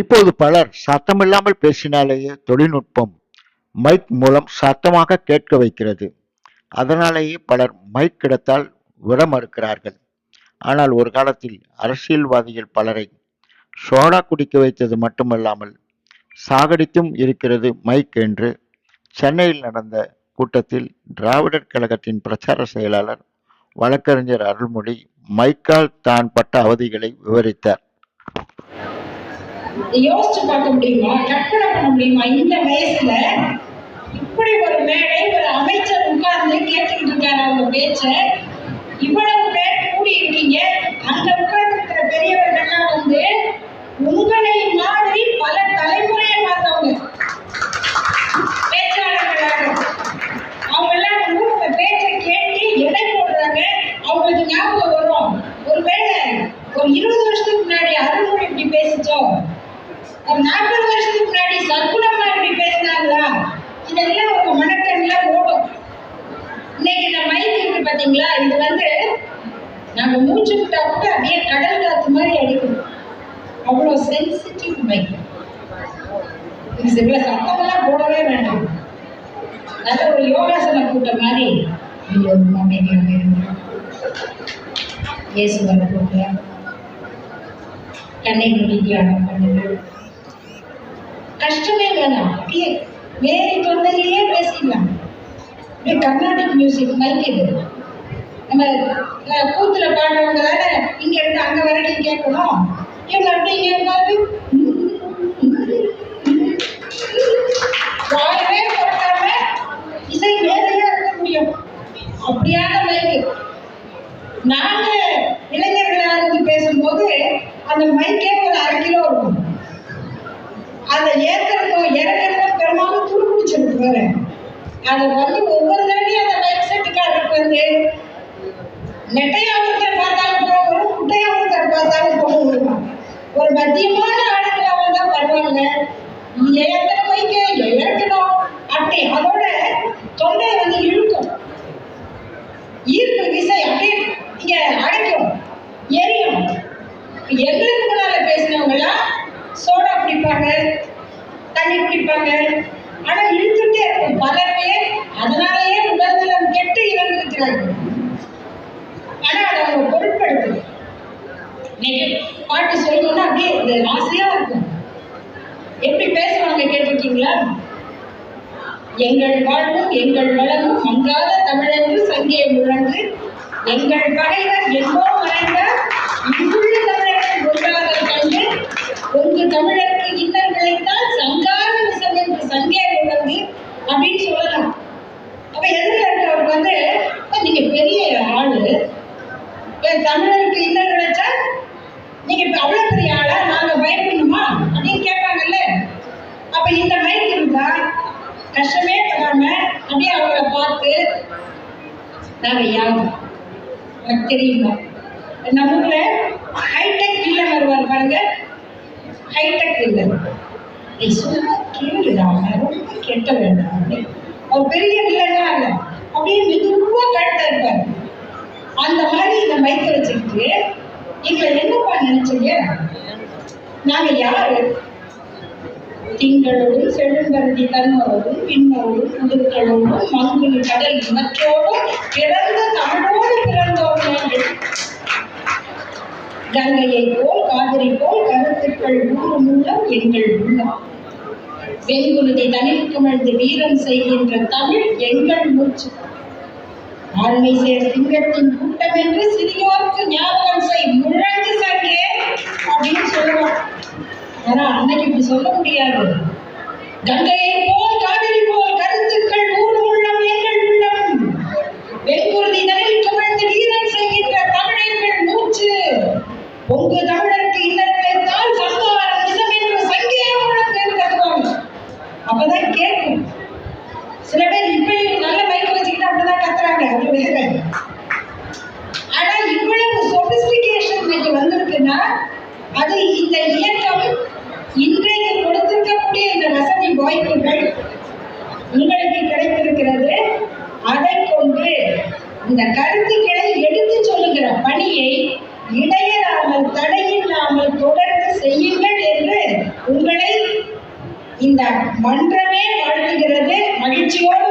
இப்போது பலர் சத்தமில்லாமல் பேசினாலேயே தொழில்நுட்பம் மைக் மூலம் சத்தமாக கேட்க வைக்கிறது. அதனாலேயே பலர் மைக் கிடைத்தால் விட மறுக்கிறார்கள். ஆனால் ஒரு காலத்தில் அரசியல்வாதிகள் பலரை சோடா குடிக்க வைத்தது மட்டுமல்லாமல் சாகடித்தும் இருக்கிறது மைக் என்று சென்னையில் நடந்த கூட்டத்தில் திராவிடர் கழகத்தின் பிரச்சார செயலாளர் வழக்கறிஞர் அருள்மொழி மைக்கால் தான் பட்ட அவதிகளை விவரித்தார். யோசிச்சு பார்க்க முடியுமா? கற்பனை பண்ண முடியுமா? இந்த வயசுல இப்படி ஒரு மேடை, ஒரு அமைச்சர் உட்கார்ந்து கேட்டுக்கிட்டு இருக்காரு அவங்க பேச்ச. இவ்வளவு பேர் கூடி இருக்கீங்க. அங்க உட்கார்ந்து இருக்கிற பெரியவர்கள்லாம் வந்து உங்களை மாதிரி பல தலைமுறையை பார்த்தவங்க பேச்சாளர்களாக. அவங்க எல்லாம் வந்து உங்க பேச்சை கேட்டு எடை போடுறாங்க. அவங்களுக்கு ஞாபகம் வரும், ஒருவேளை ஒரு 20 வருஷத்துக்கு முன்னாடி அருள்மொழி இப்படி பேசிச்சோ, ஒரு 40 வருஷத்துக்கு முன்னாடி சர்க்குணமா இப்படி பேசினாங்களா, இதெல்லாம் உங்க மனக்கண்ணுல ஓடும். இன்னைக்கு இந்த மைக் இருக்கு பாத்தீங்களா, இது வந்து நாங்க மூச்சு விட்டா கூட அப்படியே கடல் காத்து மாதிரி அடிக்கும். அவ்வளவு சென்சிட்டிவ் மைக். இது சில சத்தமெல்லாம் போடவே வேண்டாம். நல்ல ஒரு யோகாசன கூட்டம் மாதிரி அமைதியாக இருக்கும். இயேசுவரை போட்டு கண்ணை மூடி தியானம் பண்ணுங்கள். கஷ்டமே வேணாம், அப்படியே வேறு தொண்டையிலேயே பேசிடலாம். கர்நாடிக் மியூசிக் மைக் இது. நம்ம கூத்துல பாடுறவங்க தானே இங்க இருந்து அங்க வரைக்கும் கேட்கணும். இவங்க அப்படி கேட்காது, வாயவே போட்டாம இசை வேறையா இருக்க முடியும். அப்படியான மைக்கு. நாங்க இளைஞர்களா இருந்து பேசும்போது அந்த மைக்கே ஒரு 1/2 கிலோ இருக்கும். அதை ஏற்கிறதும் இறக்கிறதும் பெரும்பாலும் துரு பிடிச்சிருக்கு வேற. அதை வந்து ஒவ்வொரு தடவையும் அந்த மைக் செட்டுக்காரருக்கு வந்து நெட்டையாவத்தை பார்த்தாலும் போகணும், குட்டையாவத்தை பார்த்தாலும் போகணும். ஒரு மத்தியமான ஆளுங்களா வந்தா பரவாயில்ல, எத்தனை மைக்கு இறக்கணும் அப்படி. அதோட தொண்டை வந்து இழுக்கும், ஈர்ப்பு விசை அப்படியே இங்க அடைக்கும், எரியும். எங்களுக்கு முன்னால பேசினவங்கலாம் சோடா குடிப்பாங்க, தண்ணி குடிப்பாங்க, ஆனா இழுத்துட்டே இருக்கும் பல பேர். அதனாலேயே உடல்நலம் கெட்டு இறந்திருக்கிறாங்க. ஆனா அதை அவங்க பொருட்படுத்து. இன்னைக்கு பாட்டு சொல்லணும்னா அப்படியே ஆசையா இருக்கும். எப்படி பேசுவாங்க கேட்டிருக்கீங்களா? எங்கள் வாழ்வும் எங்கள் வளமும் மங்காத தமிழென்று சங்கே முழங்கு, எங்கள் பகைவர் எங்கோ மறைந்தார் இங்குள்ள தமிழர்கள் ஒன்றாதல் கண்டு, உங்கு தமிழருக்கு இன்னல்களைத்தான் சங்கார விசம் என்று சங்கே முழங்கு அப்படின்னு சொல்லலாம். அப்ப எதிரில் இருக்கிறவருக்கு வந்து நீங்க பெரிய ஆளு, தமிழருக்கு இன்னல் கிடைச்சா நீங்க அவ்வளவு பெரிய ஆளா, நாங்க பயப்படணுமா அப்படின்னு கேட்பாங்கல்ல. அப்ப இந்த மைக் இருந்தா கஷ்டமே படாம அப்படியே அவங்கள பார்த்து, நாங்க யாரு எனக்கு தெரியுமா, நம்ம ஊர்ல ஹைடெக் வில்லன் வருவார் பாருங்க, ஹைடெக் வில்லன். நீ சும்மா கேளுடாம, ரொம்ப கெட்ட வேண்டாம். அவர் பெரிய வில்லனா இல்ல, அப்படியே மெதுவா கழுத்தா இருப்பாரு. அந்த மாதிரி இந்த மைக்க வச்சுக்கிட்டு எங்களை என்னப்பா நினைச்சீங்க, நாங்க யாரு? திங்களோடும் செழுங்கருதி தன்னோடும் பின்னோடும் புதுக்களோடும் மங்குனி கடல் இவற்றோடும் பிறந்த தமிழோடு பிறந்தோம் நாங்கள். கங்கையை போல் காவிரி போல் கருத்துக்கள் ஊறு மூலம் எங்கள் உள்ளம். வெங்குருதி தனில் கமழ்ந்து வீரம் செய்கின்ற தமிழ் எங்கள் மூச்சு. ஆண்மை சேர் சிங்கத்தின் கூட்டம் என்று சிறியோருக்கு ஞாபகம் செய் முழங்கு சங்கே அப்படின்னு சொல்லுவோம். ஆனா அன்னைக்கு இப்படி சொல்ல முடியாது. கங்கையை போல் காவிரி போல் கருத்துக்கள் ஊர் உள்ளம் எங்கள் உள்ளம். வெங்குருதி தனில் கமழ்ந்து வீரம் செய்கின்ற தமிழ் எங்கள் மூச்சு. உங்கு தமிழருக்கு இன்னல்களைத்தான் சங்காரம் விஷம் என்று சங்கே முழங்கு என்று கத்துவாங்க. அப்பதான் கேட்கும். சில பேர் இப்பயும் நல்ல மைக்க வச்சுக்கிட்டு அப்படிதான் கத்துறாங்க, அது வேற. ஆனா இவ்வளவு சொபிஸ்டிகேஷன் இன்னைக்கு வந்திருக்குன்னா அது இந்த இயக்கம் இன்றைக்கு கொடுத்திருக்கக்கூடிய இந்த வசதி வாய்ப்புகள் உங்களுக்கு கிடைத்திருக்கிறது. அதை கொண்டு இந்த கருத்துக்களை எடுத்து சொல்லுகிற பணியை இடையறாமல் தடையில்லாமல் தொடர்ந்து செய்யுங்கள் என்று இந்த மன்றமே வாழ்த்துகிறது. மகிழ்ச்சியோடு